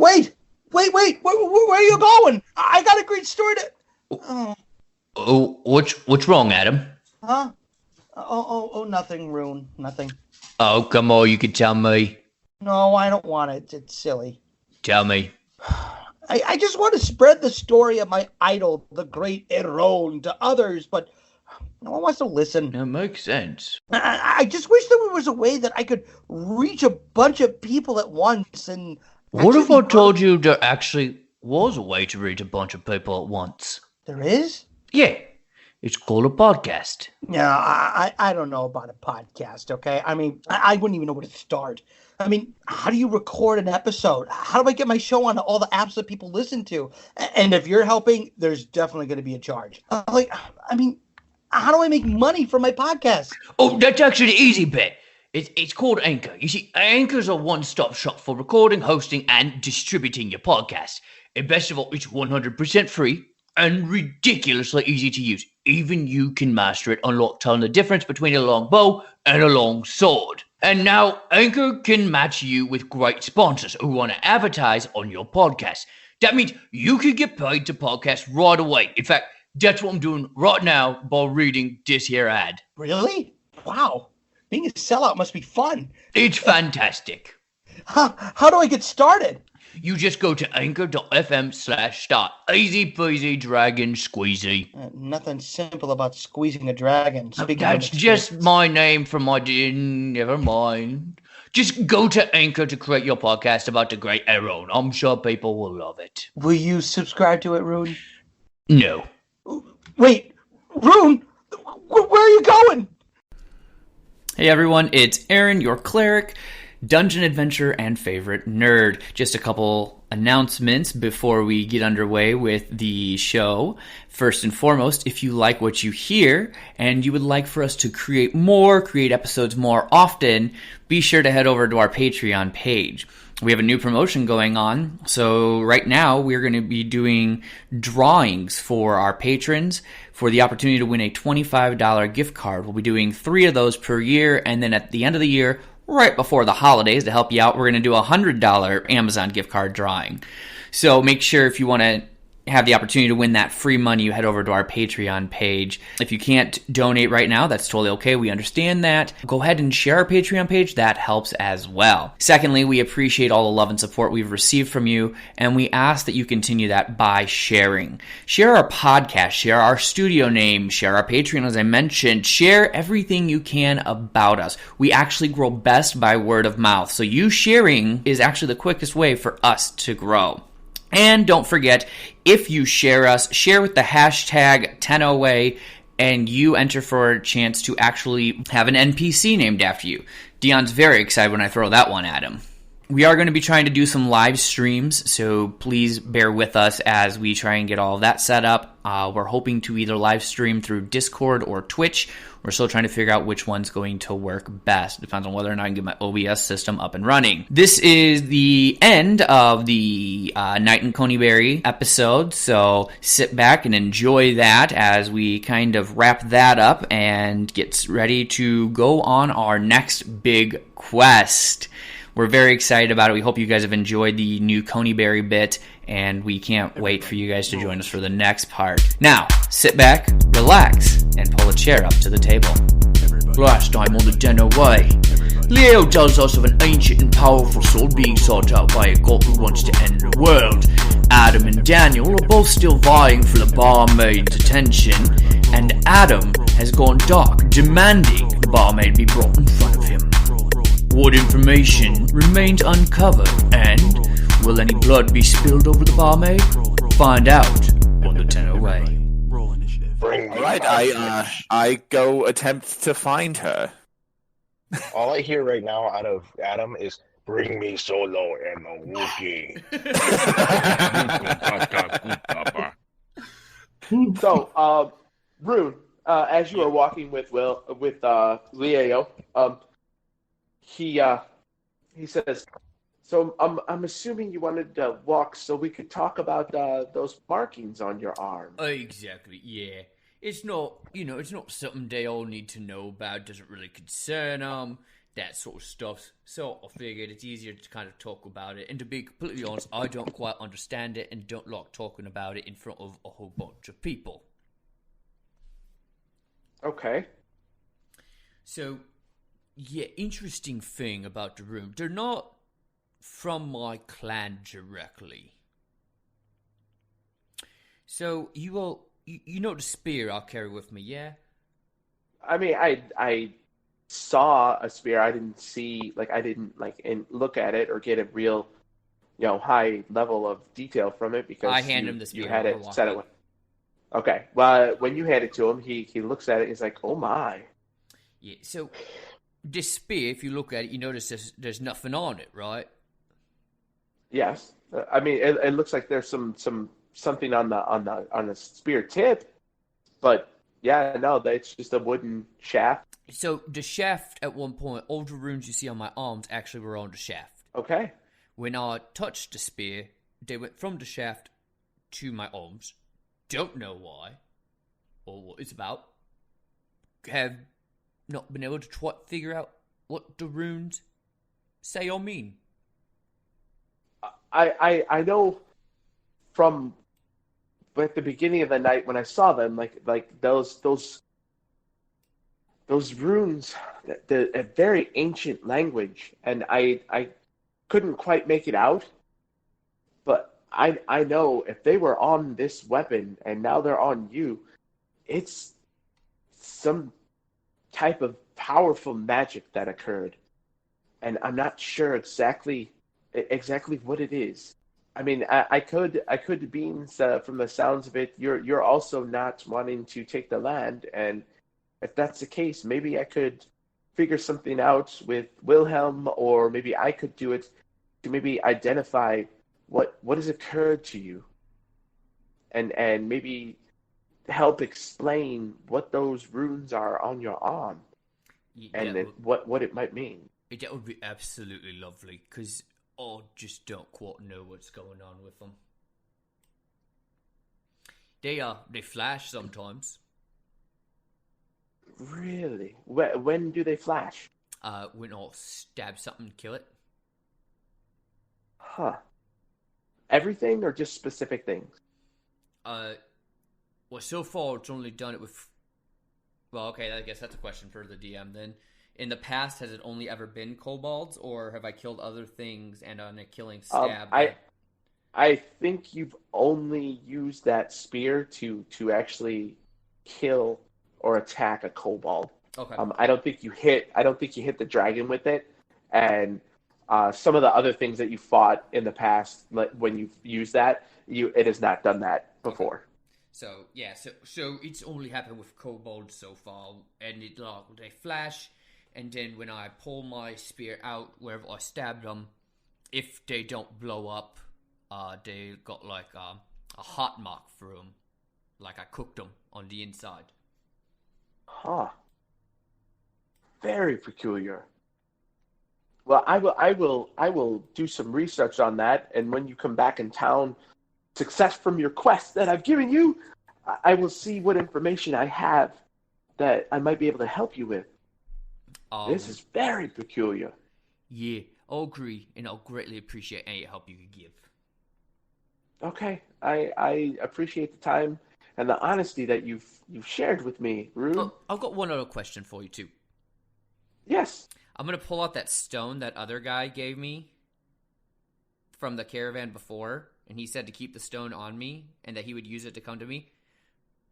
Wait! Where are you going? I got a great story to... Oh, what's wrong, Adam? Huh? Nothing, Rune. Nothing. Oh, come on, you can tell me. No, I don't want it. It's silly. Tell me. I just want to spread the story of my idol, the great Eron, to others, but no one wants to listen. That makes sense. I just wish there was a way that I could reach a bunch of people at once and... What if I told you there actually was a way to reach a bunch of people at once? There is? Yeah. It's called a podcast. Yeah, I don't know about a podcast, okay? I mean, I wouldn't even know where to start. I mean, how do you record an episode? How do I get my show on all the apps that people listen to? And if you're helping, there's definitely going to be a charge. How do I make money from my podcast? Oh, that's actually the easy bit. It's called Anchor. You see, Anchor's a one-stop shop for recording, hosting, and distributing your podcast. And best of all, it's 100% free and ridiculously easy to use. Even you can master it, telling the difference between a long bow and a long sword. And now, Anchor can match you with great sponsors who want to advertise on your podcast. That means you can get paid to podcast right away. In fact, that's what I'm doing right now by reading this here ad. Really? Wow. Being a sellout must be fun. It's fantastic. How do I get started? You just go to anchor.fm/start. Easy peasy, dragon squeezy. Nothing simple about squeezing a dragon. That's just my name from my... Never mind. Just go to Anchor to create your podcast about the great Eron. I'm sure people will love it. Will you subscribe to it, Rune? No. Wait, Rune? Where are you going? Hey everyone, it's Aaron, your cleric, dungeon adventure, and favorite nerd. Just a couple announcements before we get underway with the show. First and foremost, if you like what you hear and you would like for us to create episodes more often, be sure to head over to our Patreon page. We have a new promotion going on, so right now we're going to be doing drawings for our patrons for the opportunity to win a $25 gift card. We'll be doing 3 of those per year, and then at the end of the year, right before the holidays, to help you out, we're going to do a $100 Amazon gift card drawing. So make sure if you want to have the opportunity to win that free money, you head over to our Patreon page. If you can't donate right now, that's totally okay. We understand that. Go ahead and share our Patreon page. That helps as well. Secondly, we appreciate all the love and support we've received from you, and we ask that you continue that by sharing. Share our podcast, share our studio name, share our Patreon, as I mentioned. Share everything you can about us. We actually grow best by word of mouth, so you sharing is actually the quickest way for us to grow. And don't forget, if you share us, share with the hashtag Tenno Way, and you enter for a chance to actually have an NPC named after you. Dion's very excited when I throw that one at him. We are going to be trying to do some live streams, so please bear with us as we try and get all of that set up. We're hoping to either live stream through Discord or Twitch. We're still trying to figure out which one's going to work best. Depends on whether or not I can get my OBS system up and running. This is the end of the Night in Conyberry episode, so sit back and enjoy that as we kind of wrap that up and get ready to go on our next big quest. We're very excited about it. We hope you guys have enjoyed the new Conyberry bit, and we can't wait for you guys to join us for the next part. Now, sit back, relax, and pull a chair up to the table. Last time on the Tenno Way, Leo tells us of an ancient and powerful sword being sought out by a god who wants to end the world. Adam and Daniel are both still vying for the barmaid's attention, and Adam has gone dark, demanding the barmaid be brought in front of him. What information remains uncovered, and will any blood be spilled over the barmaid? Find out on the Tenno Way. Alright, I go attempt to find her. All I hear right now out of Adam is, "Bring me Solo and a Wookiee." So, Rune, as you are walking with Leo, he says, "So I'm assuming you wanted to walk so we could talk about those markings on your arm." Exactly, yeah. It's not, it's not something they all need to know about. Doesn't really concern them. that sort of stuff. So I figured it's easier to kind of talk about it. And to be completely honest, I don't quite understand it and don't like talking about it in front of a whole bunch of people. Okay. So, yeah, interesting thing about the room. They're not from my clan directly. So, you know the spear I'll carry with me, yeah? I mean, I saw a spear. I didn't look at it or get a real, high level of detail from it because I hand him the spear. You had it set it. Okay. Well, when you hand it to him, he looks at it. He's like, "Oh my." Yeah. So this spear, if you look at it, you notice there's nothing on it, right? Yes. I mean, it looks like there's something on the spear tip, but yeah, no, it's just a wooden shaft. So the shaft, at one point, all the runes you see on my arms actually were on the shaft. Okay. When I touched the spear, they went from the shaft to my arms. Don't know why or what it's about. Have not been able to figure out what the runes say or mean. I know from at the beginning of the night when I saw them, like those runes, a very ancient language, and I couldn't quite make it out, but I know if they were on this weapon and now they're on you, it's some type of powerful magic that occurred, and I'm not sure exactly what it is. I mean, I could Beans, from the sounds of it, you're also not wanting to take the land, and if that's the case, maybe I could figure something out with Wilhelm, or maybe I could do it to maybe identify what has occurred to you, and maybe help explain what those runes are on your arm, and what it might mean. That would be absolutely lovely, because I just don't quite know what's going on with them. They flash sometimes. Really? When do they flash? When I'll stab something, kill it. Huh. Everything or just specific things? Well, so far it's only done it with... Well, okay, I guess that's a question for the DM then. In the past, has it only ever been kobolds, or have I killed other things and on a killing stab? I think you've only used that spear to actually kill or attack a kobold. Okay. I don't think you hit the dragon with it, and some of the other things that you fought in the past, like when you've used that, it has not done that before. Okay. So yeah, so it's only happened with kobolds so far, and they flash. And then when I pull my spear out, wherever I stabbed them, if they don't blow up, they got like a hot mark through them, like I cooked them on the inside. Huh. Very peculiar. Well, I will do some research on that, and when you come back in town, success from your quest that I've given you, I will see what information I have that I might be able to help you with. This is very peculiar. Yeah, I'll agree, and I'll greatly appreciate any help you could give. Okay, I appreciate the time and the honesty that you've shared with me, Rune. Oh, I've got one other question for you too. Yes. I'm gonna pull out that stone that other guy gave me from the caravan before, and he said to keep the stone on me and that he would use it to come to me.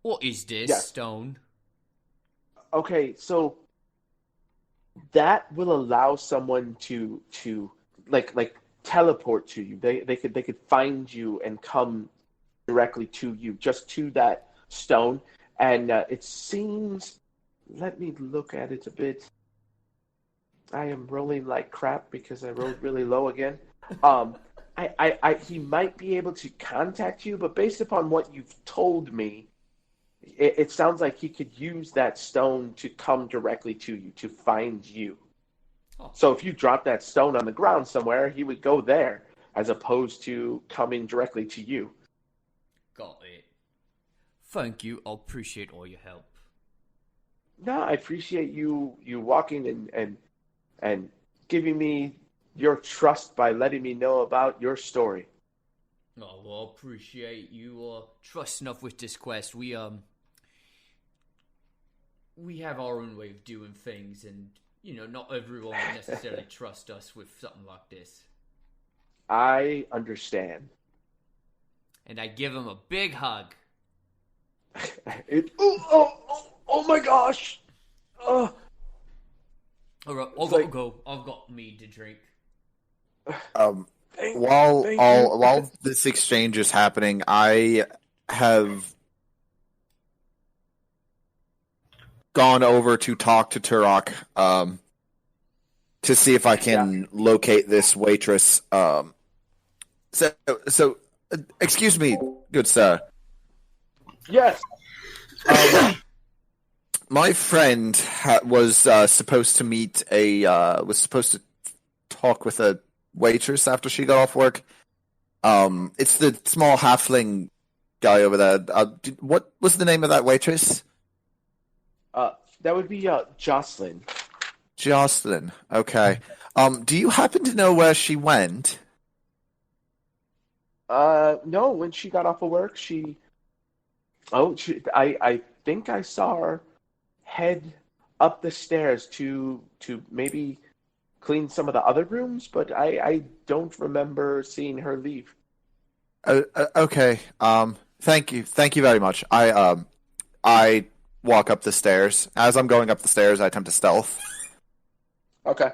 What is this stone? Okay, so that will allow someone to like teleport to you. They could find you and come directly to you, just to that stone. And it seems, let me look at it a bit. I am rolling like crap because I rolled really low again. He might be able to contact you, but based upon what you've told me, it sounds like he could use that stone to come directly to you, to find you. Oh. So if you drop that stone on the ground somewhere, he would go there, as opposed to coming directly to you. Got it. Thank you. I'll appreciate all your help. No, I appreciate you walking and giving me your trust by letting me know about your story. Oh, well, appreciate you trusting us with this quest. We have our own way of doing things, and not everyone would necessarily trust us with something like this. I understand. And I give him a big hug. Oh my gosh! All right, I've got to go. I've got mead to drink. While this exchange is happening, I have gone over to talk to Turok to see if I can locate this waitress. So, excuse me, good sir. Yes. My friend was supposed to talk with a waitress after she got off work. It's the small halfling guy over there. What was the name of that waitress? That would be Jocelyn. Jocelyn. Okay. Do you happen to know where she went? No. When she got off of work, I think I saw her head up the stairs to maybe clean some of the other rooms, but I don't remember seeing her leave. Okay. Thank you very much. I walk up the stairs. As I'm going up the stairs, I attempt to stealth. Okay.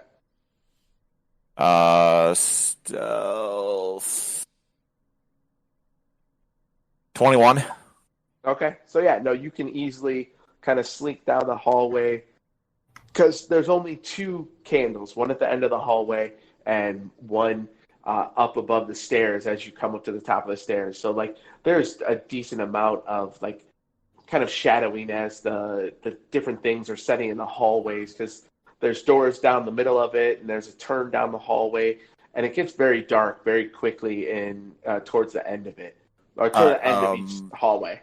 Stealth 21. Okay. So no, you can easily kind of slink down the hallway because there's only 2 candles, one at the end of the hallway and one up above the stairs as you come up to the top of the stairs. So there's a decent amount of kind of shadowing as the different things are setting in the hallways, because there's doors down the middle of it and there's a turn down the hallway, and it gets very dark very quickly in towards the end of it, or toward the end of each hallway.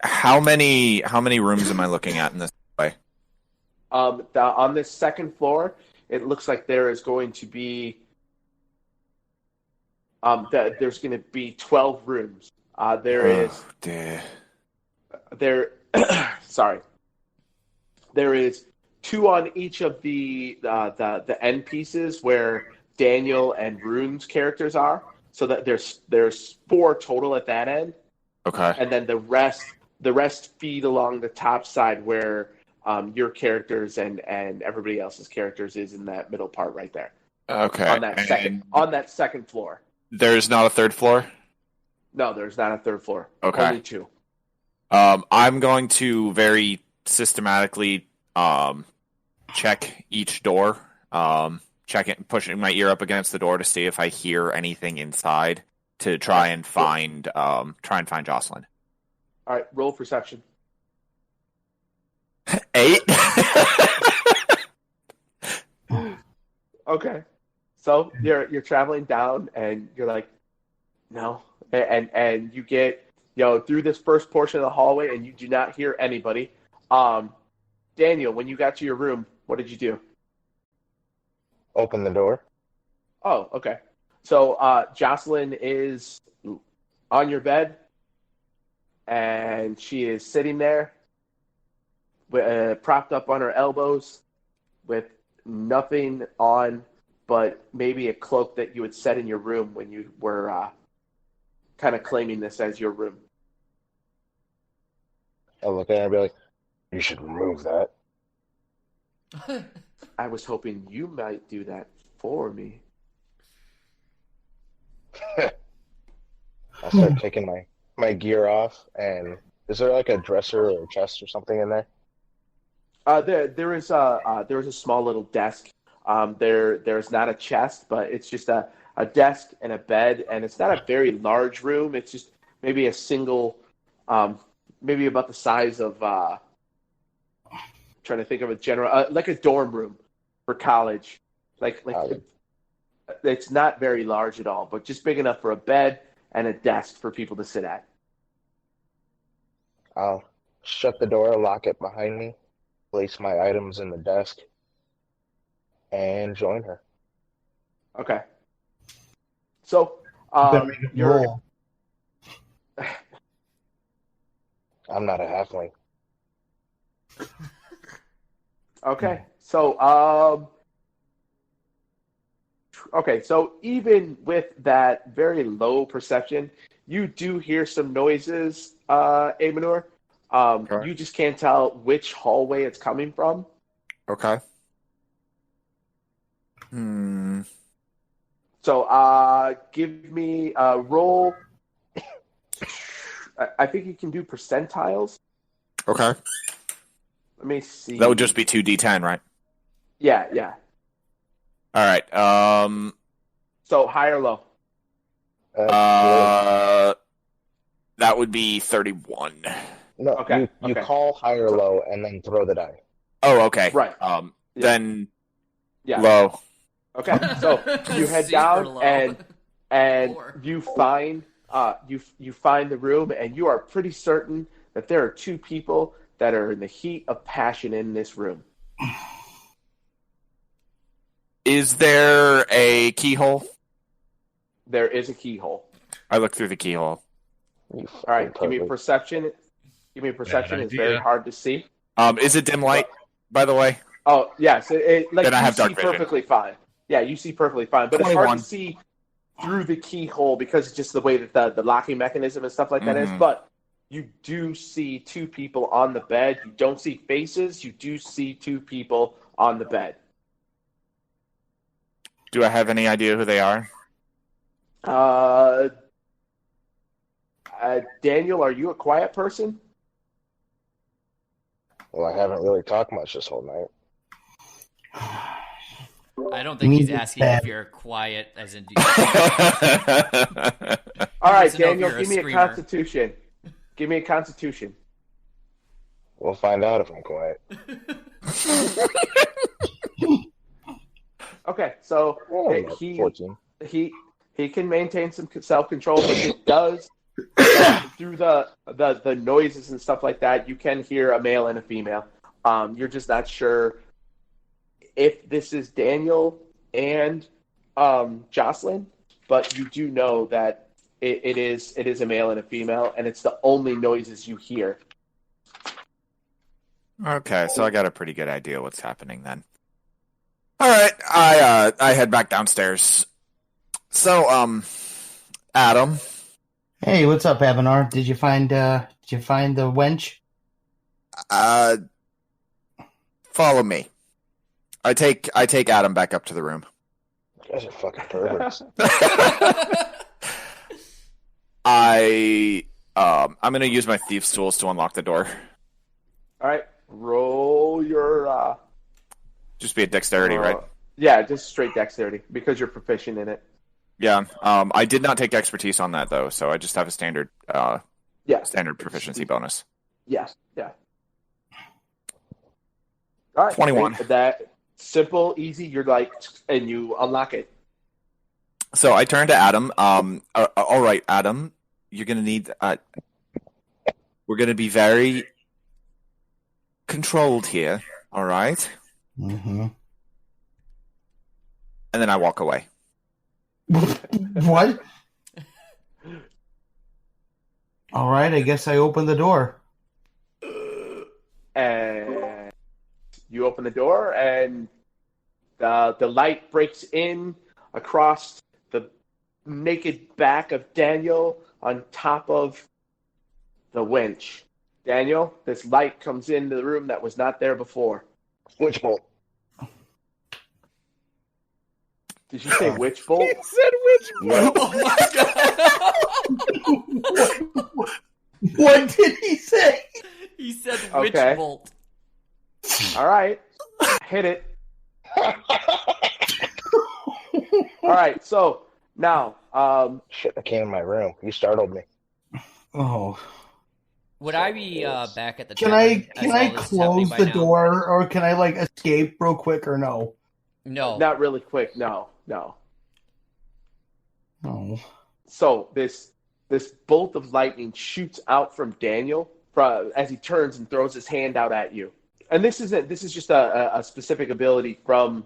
How many rooms am I looking at in this way? On this second floor, it looks like there is going to be there's going to be 12 rooms. There is 2 on each of the end pieces where Daniel and Rune's characters are. So that there's 4 total at that end. Okay. And then the rest feed along the top side where your characters and everybody else's characters is in that middle part right there. Okay. On that second floor. There's not a third floor? No, there's not a third floor. Okay. Only 2. I'm going to very systematically check each door. Check it, pushing my ear up against the door to see if I hear anything inside to try and find Jocelyn. All right, roll perception. 8. Okay, so you're traveling down, and you're like, no, and you get through this first portion of the hallway, and you do not hear anybody. Daniel, when you got to your room, what did you do? Open the door. Oh, okay. So Jocelyn is on your bed, and she is sitting there, propped up on her elbows, with nothing on but maybe a cloak that you had set in your room when you were kind of claiming this as your room. I'll look at her and be like, you should remove that. I was hoping you might do that for me. I'll start taking my gear off, and is there a dresser or a chest or something in there? There is a small little desk. There's not a chest, but it's just a desk and a bed, and it's not a very large room. It's just maybe a single, maybe about the size of trying to think of a general, like a dorm room for college. It's not very large at all, but just big enough for a bed and a desk for people to sit at. I'll shut the door, lock it behind me, place my items in the desk, and join her. Okay. So, Better make it you're roll. I'm not a halfling. okay. So, okay. So even with that very low perception, you do hear some noises, Amanur. Okay. You just can't tell which hallway it's coming from. Okay. So, give me a roll. I think you can do percentiles. Okay. Let me see. That would just be 2d10, right? Yeah, yeah. All right. So high or low? That would be 31. No, Okay, you okay. call high or low and then throw the die. Oh, okay. Right. Yeah. Then Yeah. low. Okay. So you head Super down low. and Four. you find you find the room, and you are pretty certain that there are two people that are in the heat of passion in this room. Is there a keyhole? There is a keyhole. I look through the keyhole. You All right, fucking give me pervert. perception. Give me perception. Bad It's very idea. hard to see. Is it dim light, by the way? Oh yes, like Then I you have see dark vision. perfectly fine. Yeah, you see perfectly fine, but it's 21. hard to see through the keyhole because it's just the way that the locking mechanism and stuff like that is. Mhm. But you do see two people on the bed. You don't see faces. You do see two people on the bed. Do I have any idea who they are? Daniel, are you a quiet person? Well, I haven't really talked much this whole night. I don't think Me he's is asking bad. if you're quiet, as in. All right, wants to know if Daniel, you're a give me a screamer. Constitution. Give me a Constitution. We'll find out if I'm quiet. Okay, so Oh, he 14. he can maintain some self-control, but it does through the noises and stuff like that. You can hear a male and a female. You're just not sure if this is Daniel and Jocelyn, but you do know that it is a male and a female, and it's the only noises you hear. Okay, so I got a pretty good idea what's happening then. All right, I head back downstairs. So, Adam, Hey, what's up, Abenar? Did you find the wench? follow me. I take Adam back up to the room. You guys are fucking perverts. I'm gonna use my thieves' tools to unlock the door. All right, roll your Just be a dexterity, right? Yeah, just straight dexterity because you're proficient in it. Yeah. I did not take expertise on that though, so I just have a standard standard proficiency bonus. Yeah, yeah. All right, 21. That simple, easy. You're like, and you unlock it. So I turn to Adam. All right, Adam, you're gonna need. We're gonna be very controlled here. All right. Mm-hmm. And then I walk away. What? All right, I guess I open the door. And you open the door, and the light breaks in across the naked back of Daniel on top of the winch. Daniel, this light comes into the room that was not there before. Witch bolt. Did you say witch bolt? No. What did he say? He said witch Okay. bolt. All right, hit it. All right, so now, Shit, I came in my room. You startled me. Oh, Would I be back at the can tavern I as all this is close happening the by now? door, or can I escape real quick, or no? No. not really quick. No. Oh, So this bolt of lightning shoots out from Daniel as he turns and throws his hand out at you. And this is just a specific ability from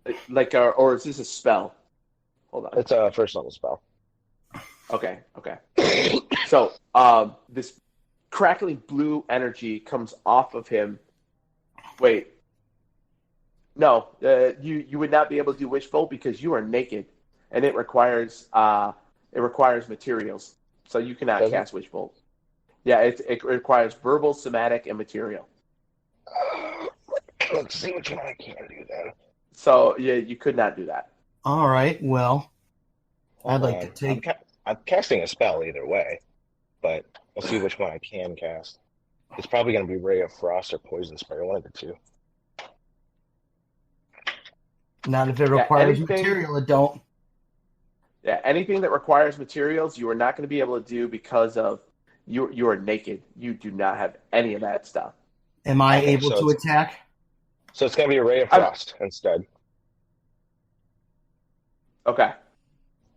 Or is this a spell? Hold on. It's a first level spell. Okay. So, this crackling blue energy comes off of him. Wait. No, you would not be able to do Wishbolt because you are naked, and it requires materials, so you cannot cast Wishbolt. Yeah, it requires verbal, somatic, and material. Let's see which one I can do then. So yeah, you could not do that. All right. Well, Hold I'd like on. to take. I'm casting a spell either way, but we'll see which one I can cast. It's probably going to be Ray of Frost or Poison Spray, one of the two. Not if it requires anything- material. It don't. Yeah, anything that requires materials, you are not going to be able to do because of you are naked. You do not have any of that stuff. Am I Okay, able so to attack? So it's going to be a Ray of Frost instead. Okay.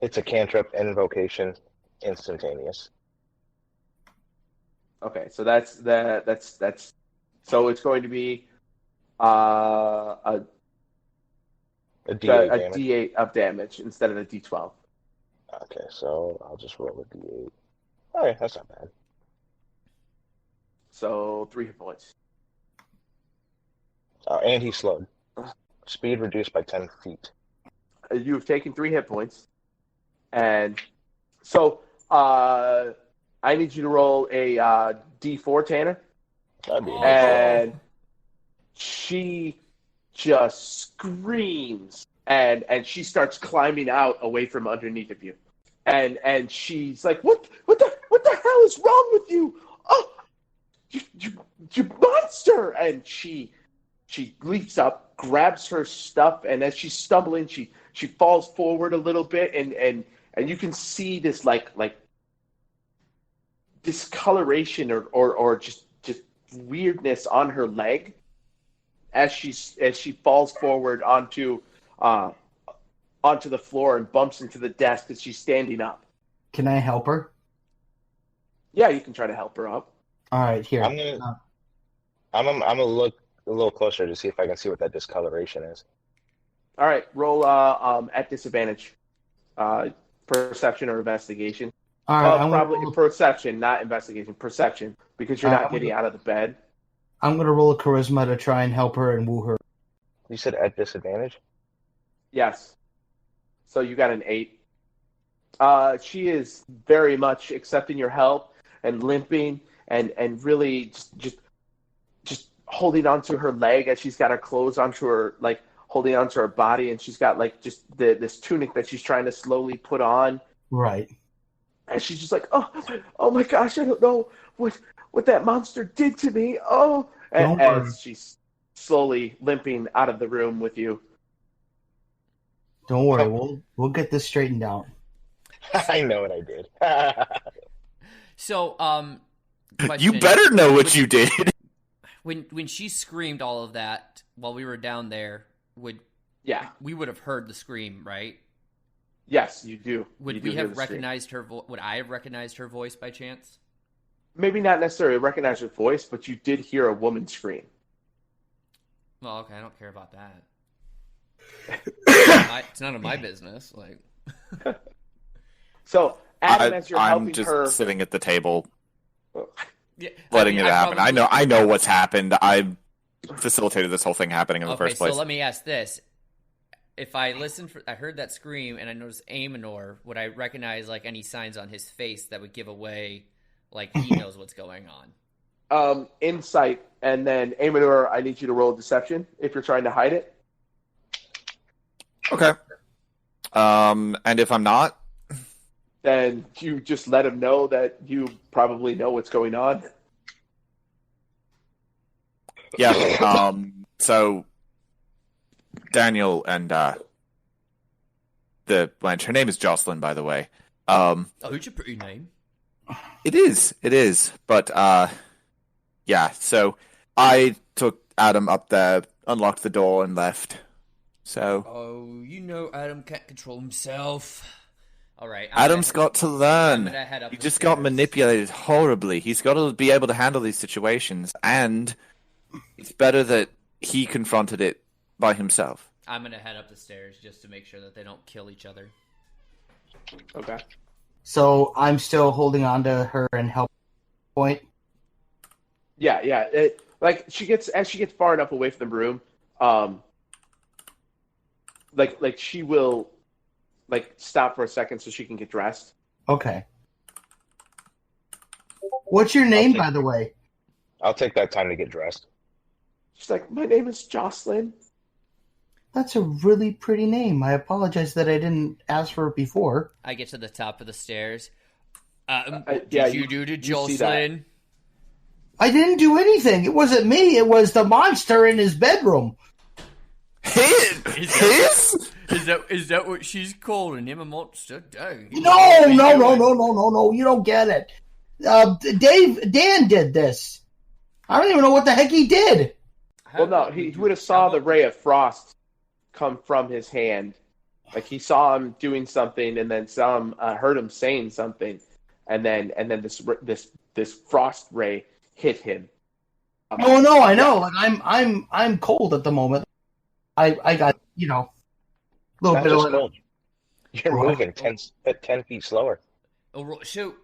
It's a cantrip, invocation, instantaneous. Okay, so that's so it's going to be a D8 damage. D8 of damage instead of a D12. Okay, so I'll just roll a D8. Okay, that's not bad. So 3 hit points. And he's slowed. Speed reduced by 10 feet. You have taken 3 hit points, and so I need you to roll a D4, Tanner. That'd be And she just screams, and she starts climbing out away from underneath of you, and she's like, "What the hell is wrong with you? Oh, you monster!" And she leaps up, grabs her stuff, and as she's stumbling, she falls forward a little bit, and you can see this like discoloration or just weirdness on her leg as she falls forward onto the floor and bumps into the desk as she's standing up. Can I help her? Yeah, you can try to help her up. All right, here. I'm gonna look a little closer to see if I can see what that discoloration is. All right, roll at disadvantage, perception or investigation. All right, Probably perception, not investigation. Perception, because you're not getting out of the bed. I'm going to roll a charisma to try and help her and woo her. You said at disadvantage? Yes. So you got an 8. She is very much accepting your help and limping and really just holding onto her leg as she's got her clothes onto her, like holding onto her body, and she's got like just this tunic that she's trying to slowly put on. Right. And she's just like, oh my gosh, I don't know what that monster did to me. Oh, and as she's slowly limping out of the room with you. Don't worry, we'll get this straightened out. I know what I did. So, question, You better know what you did. When she screamed all of that while we were down there, we would have heard the scream, right? Yes, you do. Would we have recognized her? Would I have recognized her voice by chance? Maybe not necessarily recognize her voice, but you did hear a woman scream. Well, okay, I don't care about that. It's none of my business. Like, so Adam, as you're helping I'm just her, sitting at the table, yeah, letting it happen. probably... I know what's happened. I facilitated this whole thing happening in the first place. So let me ask this: if I I heard that scream, and I noticed Amonor, would I recognize like any signs on his face that would give away like he knows what's going on? Insight, and then Amador, I need you to roll deception if you're trying to hide it. Okay. And if I'm not, then you just let him know that you probably know what's going on. yeah. So Daniel and the Blanche. Her name is Jocelyn, by the way. Oh, it's a pretty name. It is. But yeah. So I took Adam up there, unlocked the door, and left. So. Oh, Adam can't control himself. All right. Adam's got to learn. He just got manipulated horribly. He's got to be able to handle these situations, and it's better that he confronted it by himself. I'm gonna head up the stairs just to make sure that they don't kill each other. Okay. So I'm still holding on to her and help point. Yeah. As she gets far enough away from the room, like she will, like, stop for a second so she can get dressed. Okay. What's your name, by the way? I'll take that time to get dressed. She's like, my name is Jocelyn. That's a really pretty name. I apologize that I didn't ask for it before. I get to the top of the stairs. Yeah, Did you do to you see that. Jocelyn? I didn't do anything. It wasn't me. It was the monster in his bedroom. His? Is that what she's calling him, a monster? Dang. No. You don't get it. Dan did this. I don't even know what the heck he did. Well, no, he would have saw the ray of frost come from his hand. Like, he saw him doing something, and then heard him saying something, and then this frost ray hit him. Oh no, I know. Like, I'm cold at the moment. I got a little Not bit just of. cold. You're moving 10 feet slower. All right, so,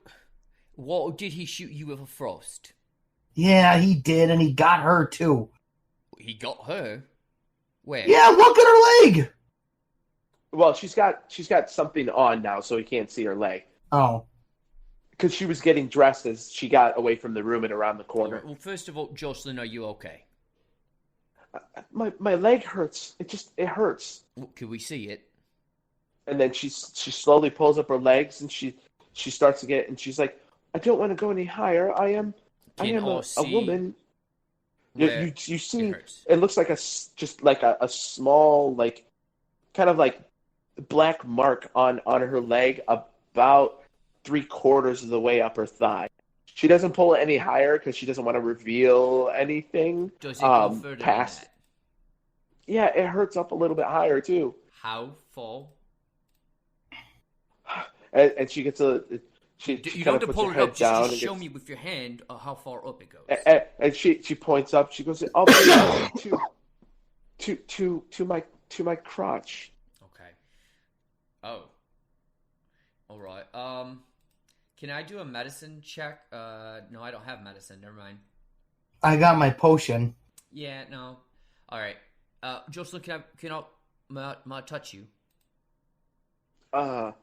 what did he shoot you with a frost? Yeah, he did, and he got her too. He got her? Where? Yeah, look at her leg. Well, she's got something on now, so he can't see her leg. Oh. Because she was getting dressed as she got away from the room and around the corner. Well, first of all, Jocelyn, are you okay? My leg hurts. It hurts. Well, can we see it? And then she slowly pulls up her legs, and she starts to get, and she's like, I don't want to go any higher. I am a woman. You see, it looks like a small, like, kind of like black mark on her leg about 3/4 of the way up her thigh. She doesn't pull it any higher because she doesn't want to reveal anything. Does it go further past? than that? Yeah, it hurts up a little bit higher too. How far? And she gets She you kind don't of have to puts pull her it up. head down Just and show me with your hand how far up it goes. And she points up. She goes, "I'll put it to my crotch." Okay. Oh. All right. Can I do a medicine check? No, I don't have medicine. Never mind. I got my potion. Yeah. No. All right. Jocelyn, may I touch you? I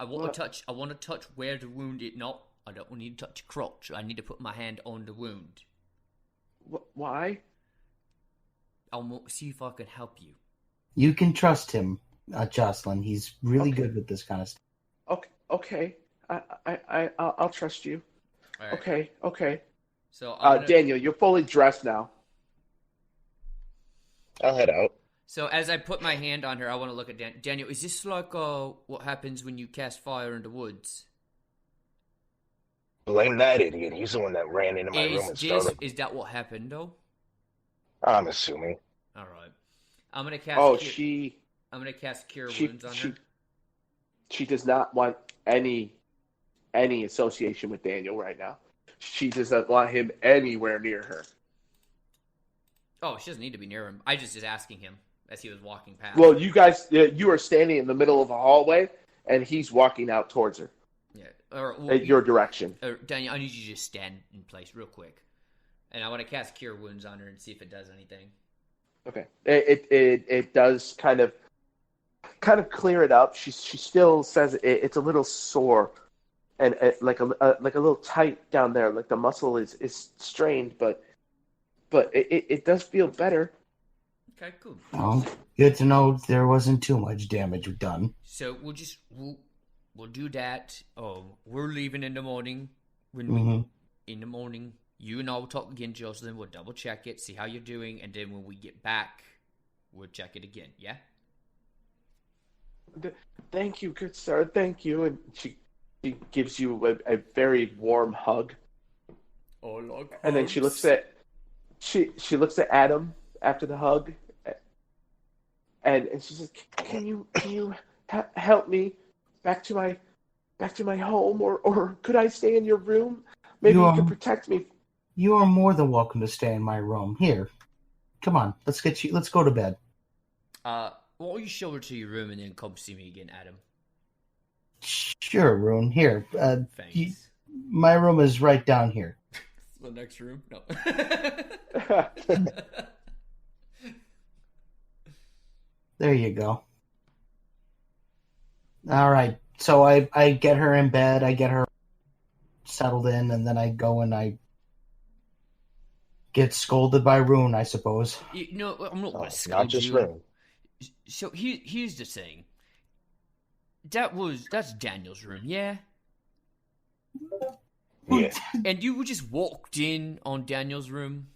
want to touch where the wound is. No, I don't need to touch your crotch. I need to put my hand on the wound. Why? I'll see if I can help you. You can trust him, Jocelyn. He's really good with this kind of stuff. Okay. I'll trust you. All right. Okay. So, Daniel, you're fully dressed now. I'll head out. So as I put my hand on her, I want to look at Daniel. Is this like what happens when you cast fire in the woods? Blame that idiot. He's the one that ran into my room and started. Is that what happened, though? I'm assuming. All right. I'm gonna cast. I'm gonna cast Cure Wounds on her. She does not want any association with Daniel right now. She does not want him anywhere near her. Oh, she doesn't need to be near him. I just was asking him as he was walking past. Well, you guys, you are standing in the middle of a hallway, and he's walking out towards her. Yeah, your direction. Daniel, I need you to just stand in place real quick, and I want to cast Cure Wounds on her and see if it does anything. Okay, it does kind of clear it up. She still says it's a little sore, and like a little tight down there. Like the muscle is strained, but it does feel better. Okay, cool. Well, good to know there wasn't too much damage done. So we'll do that. Oh, we're leaving in the morning. In the morning, you and I will talk again, Jocelyn. We'll double check it, see how you're doing, and then when we get back, we'll check it again. Yeah. Thank you, good sir. Thank you. And she gives you a very warm hug. Oh, like and then she looks at Adam after the hug, and she says, "Can you help me back to my home, or could I stay in your room? Maybe you could protect me." You are more than welcome to stay in my room. Here, Come on, let's go to bed. Why don't you show her to your room and then come see me again, Adam? Sure, Rune. Here. Thanks. My room is right down here. The next room? No. There you go. All right. So I get her in bed, I get her settled in, and then I go and I get scolded by Rune, I suppose. No, I'm not going to Not scold just you. Ring. So here's the thing. That's Daniel's room, yeah? Yeah. And you just walked in on Daniel's room?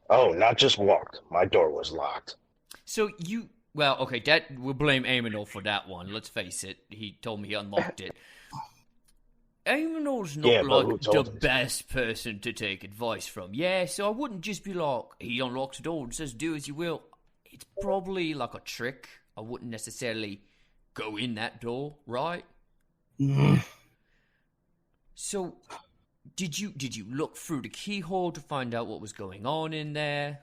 Oh, not just walked. My door was locked. So well, okay, we'll blame Aminol for that one. Let's face it. He told me he unlocked it. Aminol's not Yeah, but who like the told us? best person to take advice from. Yeah, so I wouldn't just be like, he unlocks the door and says, do as you will. It's probably like a trick. I wouldn't necessarily go in that door, right? So, did you look through the keyhole to find out what was going on in there?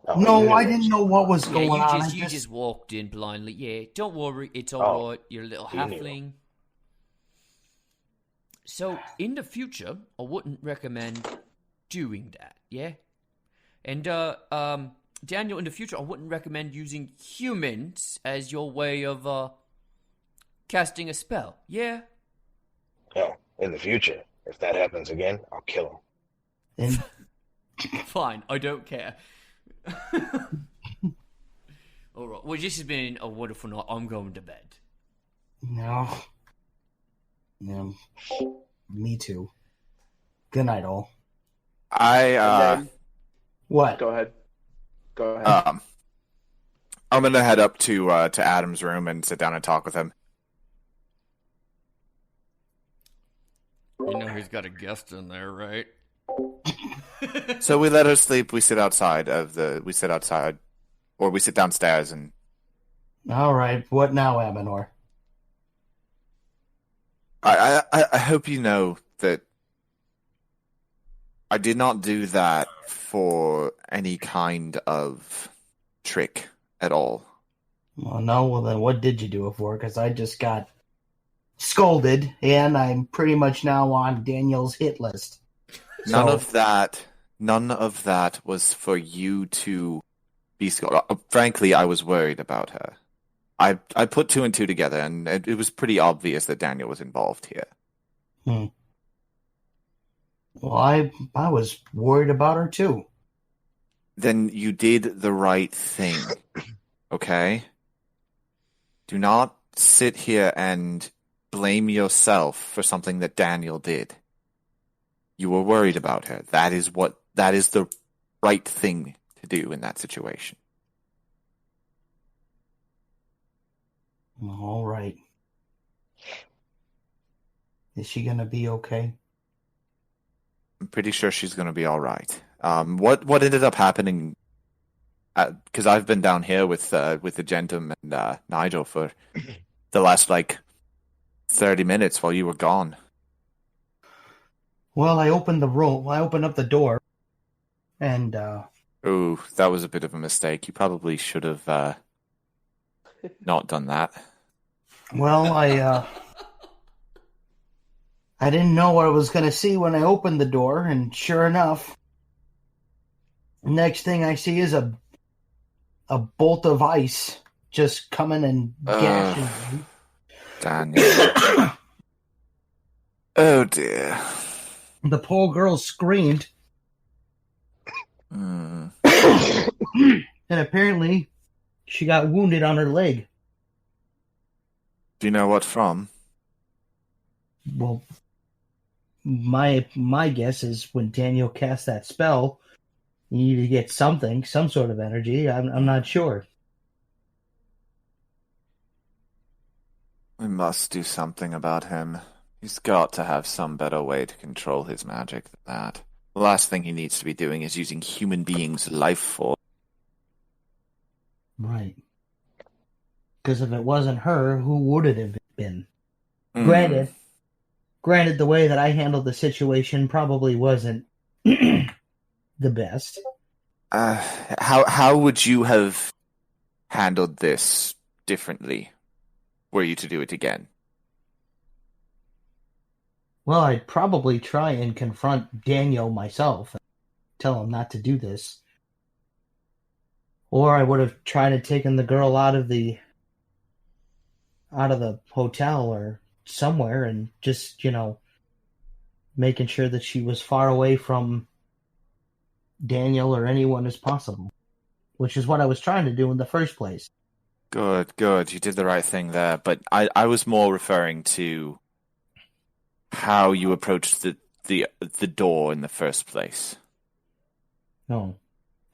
Oh, No, you I knew it didn't know what was going on. You just walked in blindly. Yeah, don't worry, it's all Oh, right. You're a little you knew. halfling. So, in the future, I wouldn't recommend doing that, yeah? And, Daniel, in the future, I wouldn't recommend using humans as your way of, casting a spell, yeah? Oh, in the future, if that happens again, I'll kill him. And Fine, I don't care. Alright, well, this has been a wonderful night. I'm going to bed. no. Yeah. Me too. Good night, all. And then, What? go ahead. Go ahead. I'm gonna head up to Adam's room and sit down and talk with him. You know he's got a guest in there, right? So we let her sleep. We sit downstairs, and All right. What now, Aminor? I hope you know that I did not do that for any kind of trick at all. Well, no. Well, then what did you do it for? Because I just got scolded, and I'm pretty much now on Daniel's hit list. None So- of that was for you to be scolded. Frankly, I was worried about her. I put two and two together, and it was pretty obvious that Daniel was involved here. Well, I was worried about her too. Then you did the right thing, okay? Do not sit here and blame yourself for something that Daniel did. You were worried about her. That is the right thing to do in that situation. All right. Is she gonna be okay? I'm pretty sure she's going to be all right. What ended up happening? Because I've been down here with the Gentum and Nigel for the last 30 minutes while you were gone. Well, I opened up the door, and Ooh, that was a bit of a mistake. You probably should have not done that. well, I didn't know what I was gonna see when I opened the door, and sure enough, next thing I see is a bolt of ice just coming and gashing me. Daniel. Oh dear. The poor girl screamed, Mm. and apparently she got wounded on her leg. Do you know what from? Well, my guess is when Daniel cast that spell, you need to get some sort of energy. I'm not sure. We must do something about him. He's got to have some better way to control his magic than that. The last thing he needs to be doing is using human beings' life force. Right. Because if it wasn't her, who would it have been? Mm. Granted, the way that I handled the situation probably wasn't the best. How would you have handled this differently were you to do it again? Well, I'd probably try and confront Daniel myself and tell him not to do this. Or I would have tried to taken the girl out of the hotel or somewhere and just, making sure that she was far away from Daniel or anyone as possible, which is what I was trying to do in the first place. Good. You did the right thing there, but I was more referring to how you approached the door in the first place. No,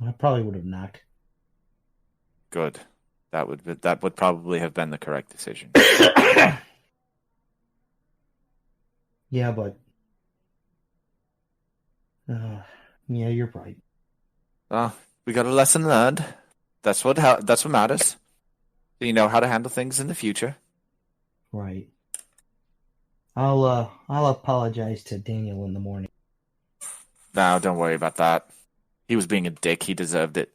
I probably would have knocked. Good. That would probably have been the correct decision. Yeah, but yeah, you're right. We got a lesson learned. That's what matters. You know how to handle things in the future. Right. I'll apologize to Daniel in the morning. No, don't worry about that. He was being a dick. He deserved it.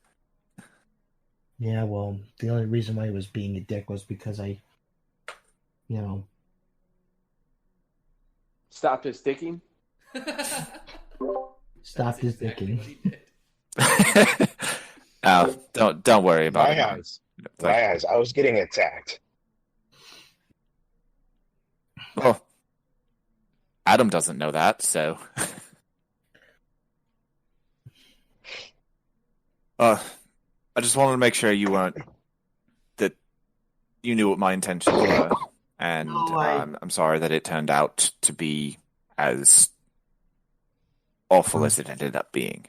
Yeah, well, the only reason why he was being a dick was because I, Stopped his sticking. Stopped his dicking. Don't worry about My it. eyes. My eyes. I was getting attacked. Well, Adam doesn't know that, so. I just wanted to make sure that you knew what my intentions were, and I'm sorry that it turned out to be as awful as it ended up being.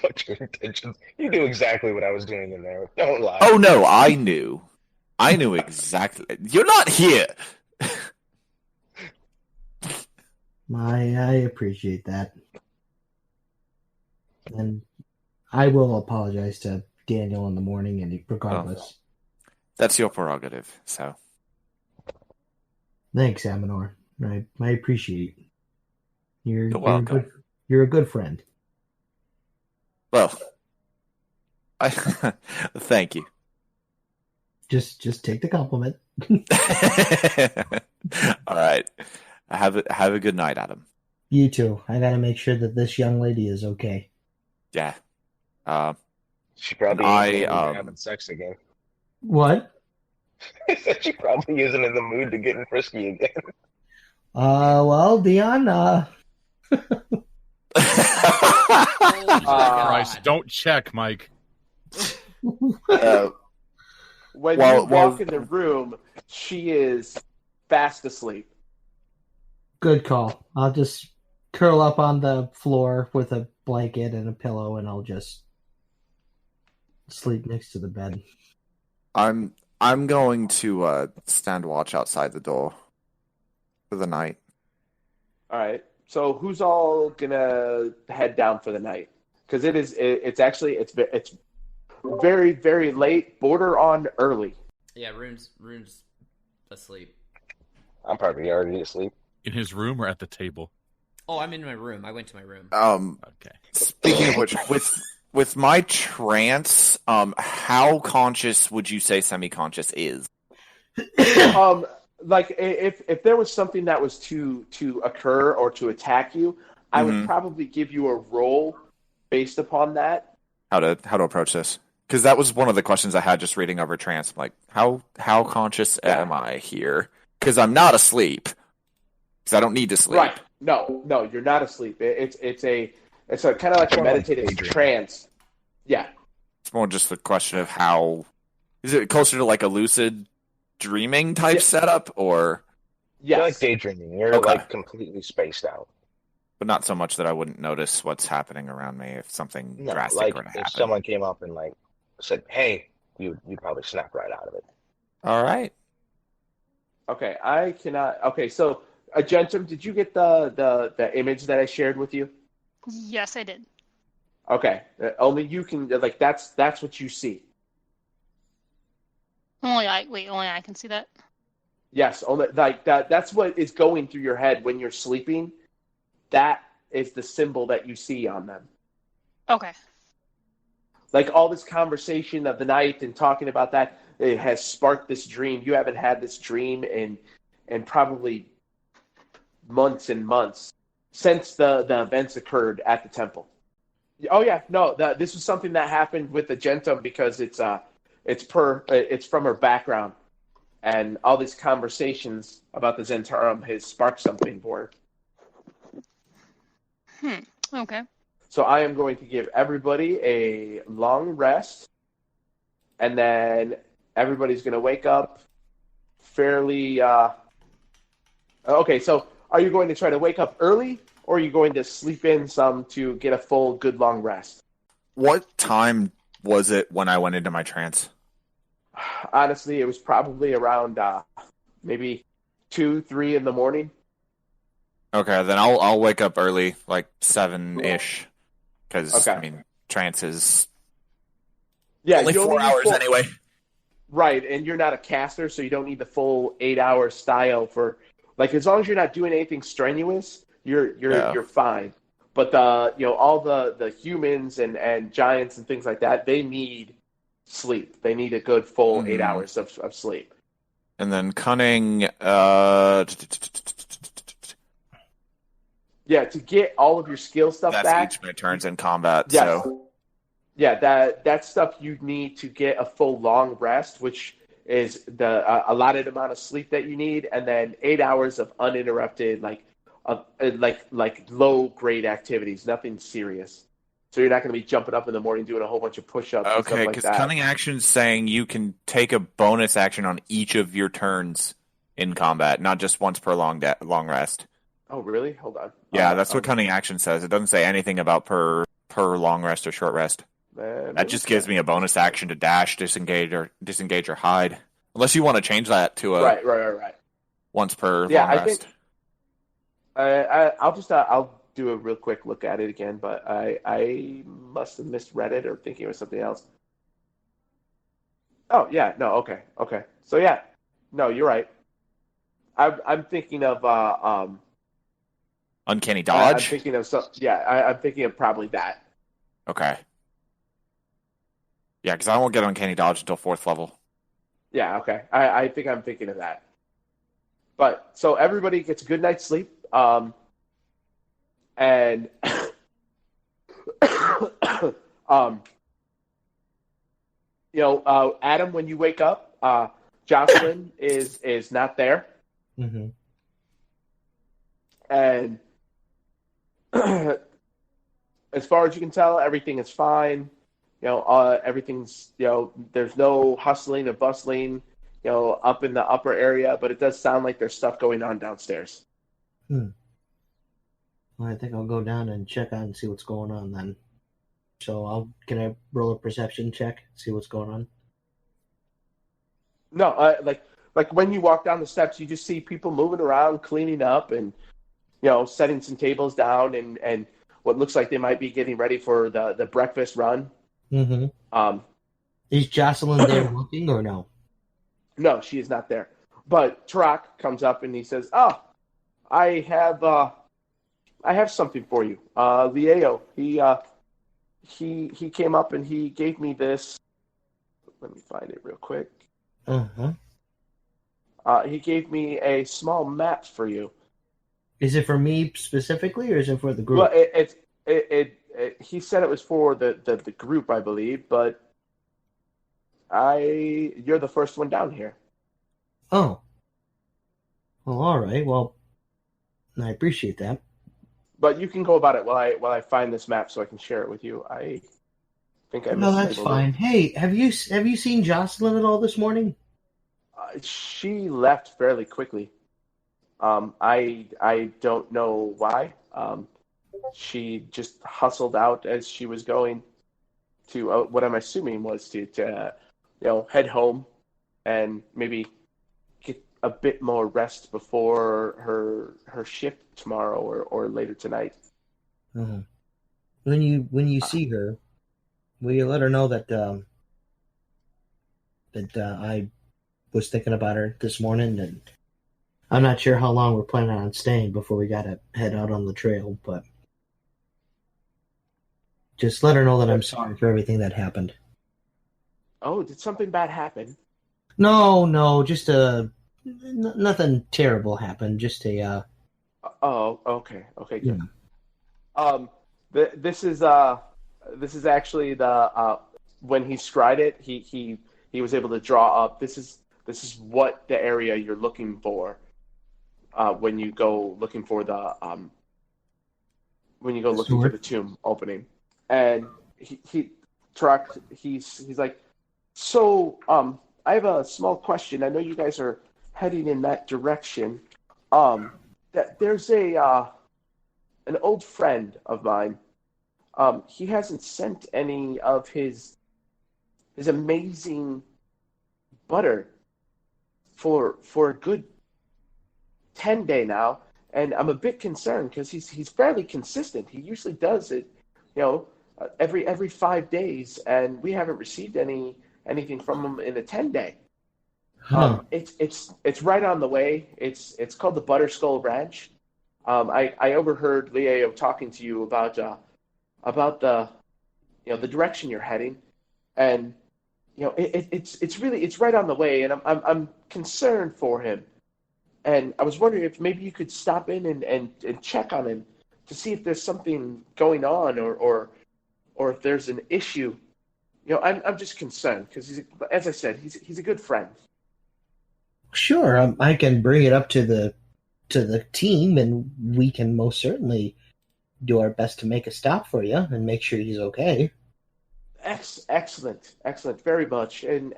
What's your intentions? You knew exactly what I was doing in there. Don't lie. Oh no, I knew exactly. You're not here. I appreciate that. And I will apologize to Daniel in the morning, and regardless. That's your prerogative, so. Thanks, Aminor. I appreciate it. You're welcome. You're a good friend. Well, thank you. Just take the compliment. All right. Have a good night, Adam. You too. I gotta make sure that this young lady is okay. Yeah. She probably having sex again. What? She probably isn't in the mood to get frisky again. Well, Dion, Christ, don't check, Mike. When you walk in the room, she is fast asleep. Good call. I'll just curl up on the floor with a blanket and a pillow, and I'll just sleep next to the bed. I'm going to stand watch outside the door for the night. All right. So who's all gonna head down for the night? Because it's very, very late, border on early. Yeah, Rune's asleep. I'm probably already asleep. In his room or at the table? Oh, I'm in my room. I went to my room. Okay. Speaking of which, with my trance, how conscious would you say semi-conscious is? Like if there was something that was to occur or to attack you, I would probably give you a roll based upon that. How to approach this? Because that was one of the questions I had just reading over trance. I'm like, how conscious am I here? Because I'm not asleep. Because I don't need to sleep. Right? No, you're not asleep. It's a kind of like a meditative trance. Yeah. It's more just the question of how. Is it closer to like a lucid dreaming type setup, or? Yes. You're like daydreaming. You're like completely spaced out. But not so much that I wouldn't notice what's happening around me if something drastic were to happen. If someone came up and like said, "Hey," you'd probably snap right out of it. All right. Okay, I cannot. Okay, so Agentum, did you get the image that I shared with you? Yes, I did. Okay, only you can. Like that's what you see. Only I can see that. Yes, only like that. That's what is going through your head when you're sleeping. That is the symbol that you see on them. Okay. like all this conversation of the night and talking about that, it has sparked this dream. You haven't had this dream in probably months and months since the events occurred at the temple. Oh yeah, no, this was something that happened with the Gentum because it's from her background, and all these conversations about the Zentarum has sparked something for her. Okay. So I am going to give everybody a long rest, and then everybody's going to wake up fairly. Okay, so are you going to try to wake up early, or are you going to sleep in some to get a full, good, long rest? What time was it when I went into my trance? Honestly, it was probably around maybe 2, 3 in the morning. Okay, then I'll wake up early, like 7-ish, because Okay. I mean trance is Yeah, only you 4 only need hours anyway. Right, and you're not a caster, so you don't need the full 8-hour style for like as long as you're not doing anything strenuous, you're fine. But all the humans and giants and things like that, they need sleep. They need a good full 8 hours of sleep. And then cunning. Yeah, to get all of your skill stuff That's back. each of my turns in combat. Yes. So Yeah, that stuff you need to get a full long rest, which is the allotted amount of sleep that you need, and then 8 hours of uninterrupted, like low grade activities, nothing serious. So you're not going to be jumping up in the morning doing a whole bunch of push-ups and stuff okay, like because that. cunning action's saying you can take a bonus action on each of your turns in combat, not just once per long rest. Oh, really? Hold on. Yeah, that's what cunning action says. It doesn't say anything about per long rest or short rest. That just gives me a bonus action to dash, disengage, or hide. Unless you want to change that to a right. once per long I rest. think I'll do a real quick look at it again, but I must have misread it or thinking it was something else. Oh yeah, no, okay. So yeah, no, you're right. I'm thinking of Uncanny I'm dodge. thinking of I'm thinking of probably that. Okay. Yeah, because I won't get uncanny dodge until 4th level. Yeah, okay. I think I'm thinking of that. But so everybody gets a good night's sleep. And Adam, when you wake up, Jocelyn is not there. Mm-hmm. And as far as you can tell, everything is fine. Everything's, there's no hustling or bustling, up in the upper area, but it does sound like there's stuff going on downstairs. Well, I think I'll go down and check out and see what's going on then. So can I roll a perception check, see what's going on? No, like when you walk down the steps, you just see people moving around, cleaning up, and setting some tables down, and what looks like they might be getting ready for the breakfast run. Mm-hmm. Is Jocelyn there looking or no? No, she is not there. But Tarak comes up and he says, "Oh, I have something for you. Leo, he came up and he gave me this. Let me find it real quick. Uh-huh. He gave me a small map for you. Is it for me specifically, or is it for the group? Well, he said it was for the group, I believe, but you're the first one down here. Oh. Well, all right. Well, I appreciate that. But you can go about it while I find this map so I can share it with you. I think I No, that's fine. Hey, have you seen Jocelyn at all this morning? She left fairly quickly. I don't know why. She just hustled out as she was going to what I'm assuming was to head home and maybe get a bit more rest before her shift tomorrow or later tonight. Uh-huh. When you see her, will you let her know that I was thinking about her this morning, and I'm not sure how long we're planning on staying before we gotta head out on the trail, but Just let her know that I'm sorry for everything that happened. Oh, did something bad happen? No, just nothing terrible happened. Just a Oh, okay, good. yeah. This is actually the when he scried it, he was able to draw up. This is what the area you're looking for when you go looking for the the tomb opening. And he's like, so I have a small question. I know you guys are heading in that direction. That there's an old friend of mine. He hasn't sent any of his amazing butter for a good 10 day now, and I'm a bit concerned because he's fairly consistent. He usually does it, every 5 days, and we haven't received anything from him in a 10 day. Huh. It's right on the way. It's called the Butter Skull Ranch. I overheard Leo talking to you about the the direction you're heading, and it's right on the way, and I'm concerned for him, and I was wondering if maybe you could stop in and check on him to see if there's something going on or if there's an issue. I'm just concerned because as I said, he's a good friend. Sure, I can bring it up to the team, and we can most certainly do our best to make a stop for you and make sure he's okay. Excellent, very much, and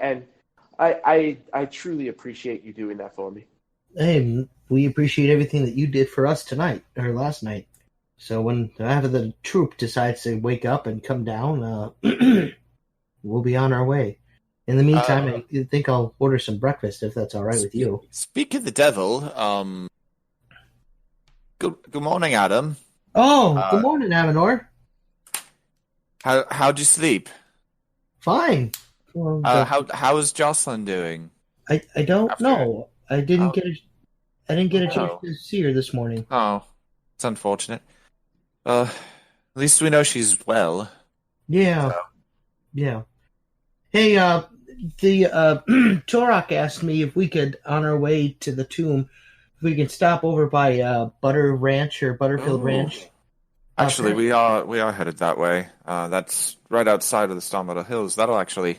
I truly appreciate you doing that for me. Hey, we appreciate everything that you did for us tonight or last night. So when after the troop decides to wake up and come down, we'll be on our way. In the meantime, I think I'll order some breakfast if that's all right with you. Speak of the devil, good morning, Adam. Oh, good morning, Avenor. How'd you sleep? Fine. Well, how is Jocelyn doing? I don't know. I didn't get a chance to see her this morning. Oh, it's unfortunate. At least we know she's well. Yeah. So. Yeah. Hey, the Torok asked me if we could, on our way to the tomb, if we could stop over by Butter Ranch or Butterfield Ranch. Actually, we are headed that way. That's right outside of the Stormwater Hills. That'll actually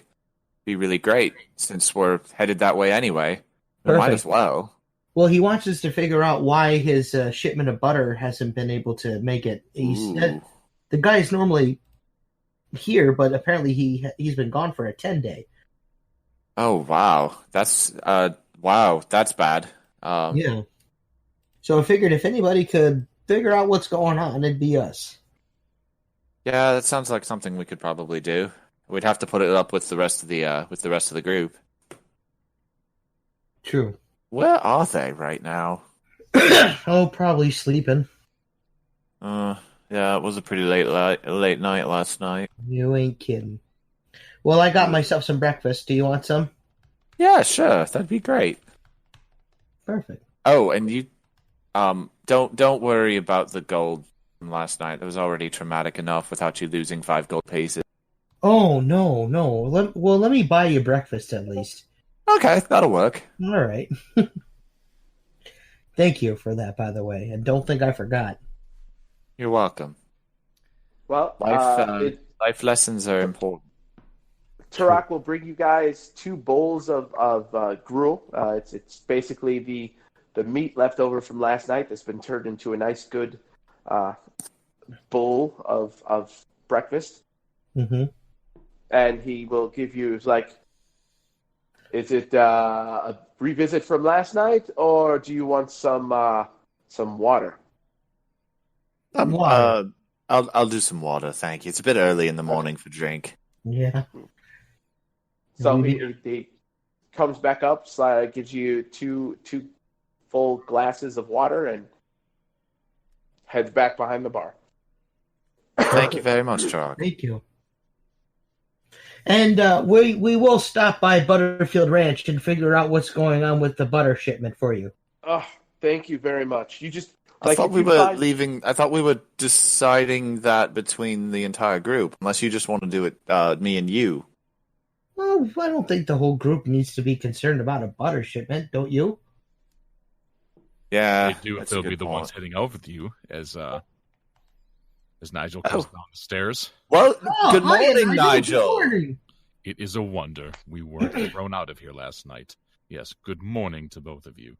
be really great since we're headed that way anyway. We might as well. Well, he wants us to figure out why his shipment of butter hasn't been able to make it. The guy's normally here, but apparently he's been gone for a 10-day. Oh wow, that's bad. Yeah. So I figured if anybody could figure out what's going on, it'd be us. Yeah, that sounds like something we could probably do. We'd have to put it up with the rest of the group. True. Where are they right now? Oh, probably sleeping. Yeah, it was a pretty late night last night. You ain't kidding. Well, I got myself some breakfast. Do you want some? Yeah, sure. That'd be great. Perfect. Oh, and you, don't worry about the gold from last night. It was already traumatic enough without you losing 5 gold pieces. Oh, no. Let me buy you breakfast at least. Okay, that'll work. All right. Thank you for that, by the way. And don't think I forgot. You're welcome. Well, life lessons are important. Turok will bring you guys 2 bowls of gruel. It's basically the meat left over from last night that's been turned into a nice, good bowl of breakfast. Mm-hmm. And he will give you, is it a revisit from last night, or do you want some water? Water. I'll do some water, thank you. It's a bit early in the morning for drink. Yeah. So he comes back up, gives you two full glasses of water, and heads back behind the bar. Thank you very much, Turok. Thank you. And we will stop by Butterfield Ranch and figure out what's going on with the butter shipment for you. Oh, thank you very much. You just I thought we were leaving. I thought we were deciding that between the entire group. Unless you just want to do it, me and you. Well, I don't think the whole group needs to be concerned about a butter shipment, don't you? Yeah, they do if they'll be the ones heading out with you as Nigel comes down the stairs. Well, good morning, Nigel. Good morning. It is a wonder we weren't thrown out of here last night. Yes, good morning to both of you.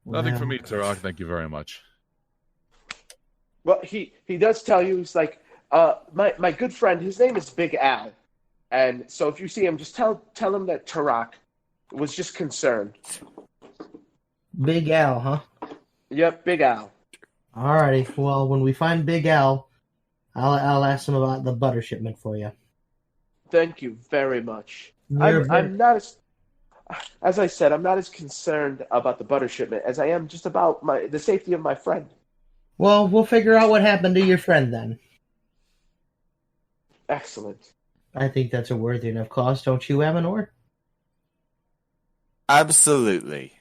Nothing for me, Turok. Thank you very much. Well, he does tell you, he's like, my good friend, his name is Big Al. And so if you see him, just tell him that Turok was just concerned. Big Al, huh? Yep, Big Al. Alrighty. Well, when we find Big Al, I'll ask him about the butter shipment for you. Thank you very much. I'm not as I said, I'm not as concerned about the butter shipment as I am just about the safety of my friend. Well, we'll figure out what happened to your friend then. Excellent. I think that's a worthy enough cause, don't you, Amanor? Absolutely.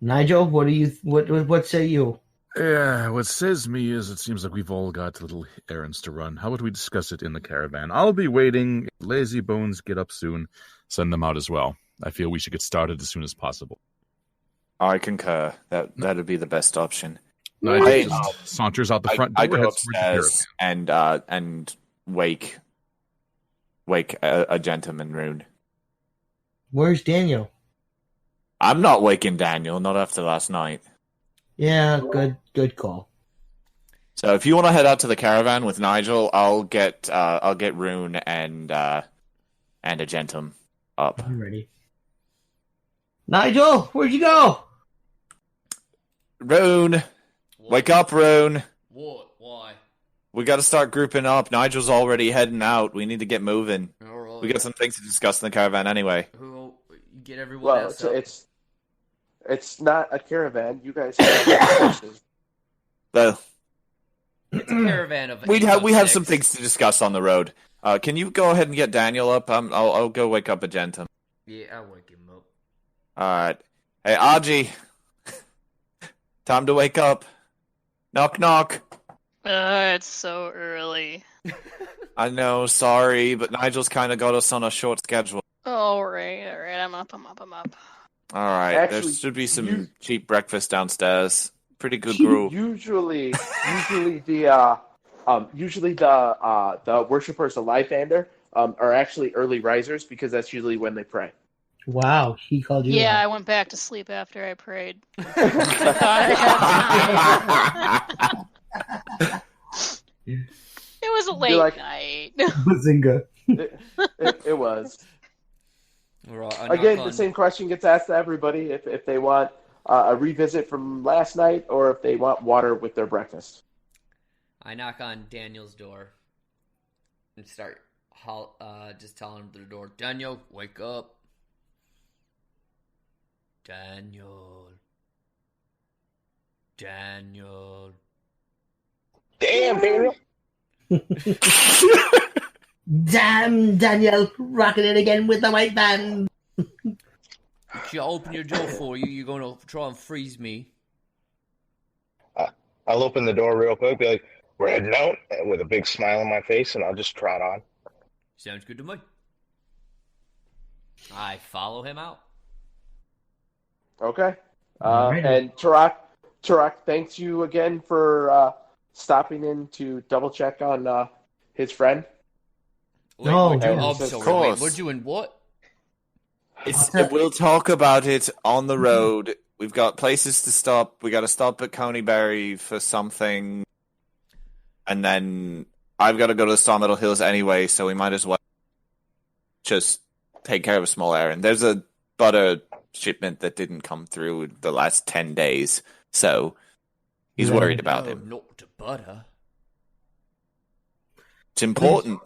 Nigel, what say you? Yeah, what says me is it seems like we've all got little errands to run. How about we discuss it in the caravan? I'll be waiting. Lazy bones get up soon. Send them out as well. I feel we should get started as soon as possible. I concur. That'd be the best option. Nigel just saunters out the front door. I go upstairs and wake a gentleman rune. Where's Daniel? I'm not waking Daniel. Not after last night. Yeah, good call. So if you want to head out to the caravan with Nigel, I'll get Rune and a Gentum up. I'm ready. Nigel, where'd you go? Rune, wake up, Rune. What? Why? We got to start grouping up. Nigel's already heading out. We need to get moving. All right. We got some things to discuss in the caravan anyway. Who get everyone else up? It's not a caravan. You guys have Well, it's a caravan of. We have some things to discuss on the road. Can you go ahead and get Daniel up? I'll go wake up a Gentum. Yeah, I'll wake him up. All right. Hey, Aji. Time to wake up. Knock, knock. It's so early. I know, sorry, but Nigel's kind of got us on a short schedule. All right. I'm up. All right, Actually, there should be some cheap breakfast downstairs. Pretty good group. Usually the worshippers of Lythander are actually early risers because that's usually when they pray. Wow, he called you. Yeah, out. I went back to sleep after I prayed. It was a late night. Bazinga. It was. Right, Again, the same question gets asked to everybody if they want a revisit from last night or if they want water with their breakfast. I knock on Daniel's door and start just telling him through the door, Daniel, wake up. Daniel. Damn, Daniel. Damn, Daniel, rocking it again with the white band. Should I open your door for you? You're going to try and freeze me. I'll open the door real quick, be like, we're heading out, with a big smile on my face, and I'll just trot on. Sounds good to me. I follow him out. Okay. And Tarak, thanks you again for stopping in to double check on his friend. Wait, of course. We're doing what? We'll talk about it on the road. We've got places to stop. We got to stop at Conyberry for something. And then I've got to go to the Sawmill Hills anyway, so we might as well just take care of a small errand. There's a butter shipment that didn't come through the last 10 days, so he's worried about him. Not to butter. It's important.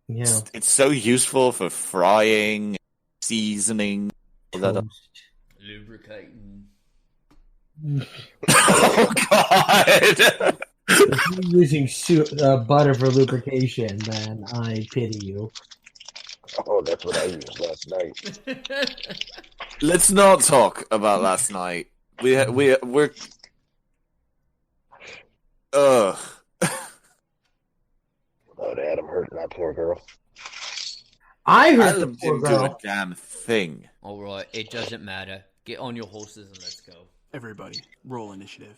Yeah. It's so useful for frying, seasoning. Lubricating. Oh, God! If you're using butter for lubrication, then I pity you. Oh, that's what I used last night. Let's not talk about last night. We're Ugh. Oh, Dad, I'm hurting that poor girl. I I heard the didn't poor do a girl. damn thing. All right, it doesn't matter. Get on your horses and let's go. Everybody, roll initiative.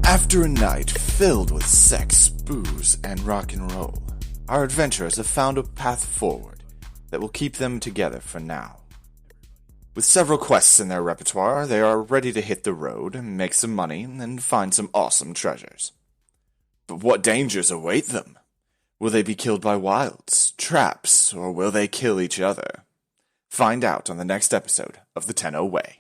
After a night filled with sex, booze, and rock and roll, our adventurers have found a path forward that will keep them together for now. With several quests in their repertoire, they are ready to hit the road, make some money, and find some awesome treasures. But what dangers await them? Will they be killed by wilds, traps, or will they kill each other? Find out on the next episode of the Tenno Way.